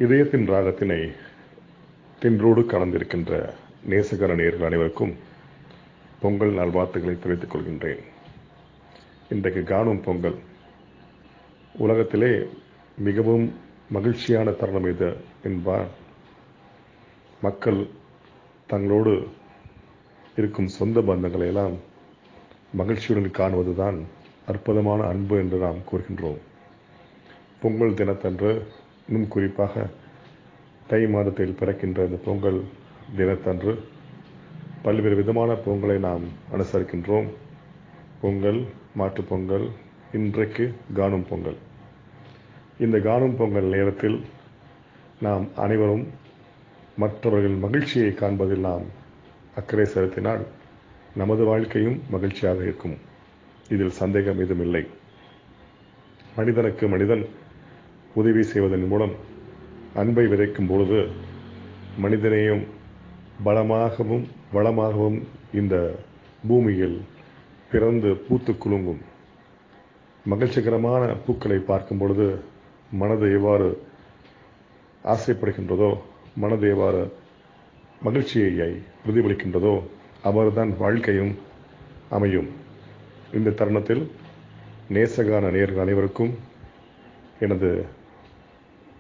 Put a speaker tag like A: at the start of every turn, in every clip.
A: இதயத்தின் ராகத்தினை தின்றோடு கலந்திருக்கின்ற நேசகர நேயர்கள் அனைவருக்கும் பொங்கல் நல்வாழ்த்துக்களை தெரிவித்துக் கொள்கின்றேன். இன்றைக்கு காணும் பொங்கல். உலகத்திலே மிகவும் மகிழ்ச்சியான தருணம் இது என்பார். மக்கள் தங்களோடு இருக்கும் சொந்த பந்தங்களை எல்லாம் மகிழ்ச்சியுடன் காணுவதுதான் அற்புதமான அன்பு என்று நாம் கூறுகின்றோம். பொங்கல் தினத்தன்று, இன்னும் குறிப்பாக தை மாதத்தில் பிறக்கின்ற இந்த பொங்கல் தினத்தன்று பல்வேறு விதமான பொங்கலை நாம் அனுசரிக்கின்றோம். பொங்கல், மாட்டுப் பொங்கல், இன்றைக்கு காணும் பொங்கல். இந்த காணும் பொங்கல் நேரத்தில் நாம் அனைவரும் மற்றவர்கள் மகிழ்ச்சியை காண்பதில் நாம் அக்கறை செலுத்தினால் நமது வாழ்க்கையும் மகிழ்ச்சியாக இருக்கும். இதில் சந்தேகம் ஏதும் இல்லை. மனிதனுக்கு மனிதன் உதவி செய்வதன் மூலம் அன்பை விதைக்கும் பொழுது மனிதனையும் பலமாகவும் வளமாகவும் இந்த பூமியில் பிறந்து பூத்து குலுங்கும். மகிழ்ச்சிகரமான பூக்களை பார்க்கும் பொழுது மனது எவ்வாறு ஆசைப்படுகின்றதோ, மனது எவ்வாறு மகிழ்ச்சியை பிரதிபலிக்கின்றதோ அவர்தான் வாழ்க்கையும் அமையும். இந்த தருணத்தில் நேசகான நேயர்கள் அனைவருக்கும் எனது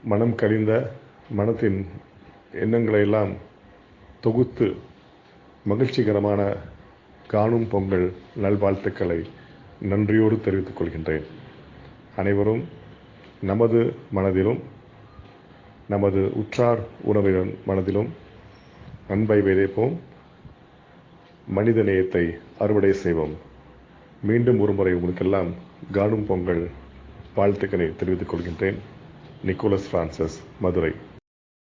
A: மனம் கனிந்த மனத்தின் எண்ணங்களை எல்லாம் தொகுத்து மகிழ்ச்சிகரமான காணும் பொங்கல் நல்வாழ்த்துக்களை நன்றியோடு தெரிவித்துக் கொள்கின்றேன். அனைவரும் நமது மனதிலும் நமது உற்றார் உறவினர் மனதிலும் அன்பை விதைப்போம், மனித நேயத்தை அறுவடை செய்வோம். மீண்டும் ஒருமுறை உங்களுக்கெல்லாம் காணும் பொங்கல் வாழ்த்துக்களை தெரிவித்துக் கொள்கின்றேன். Nicholas Francis, Madurai.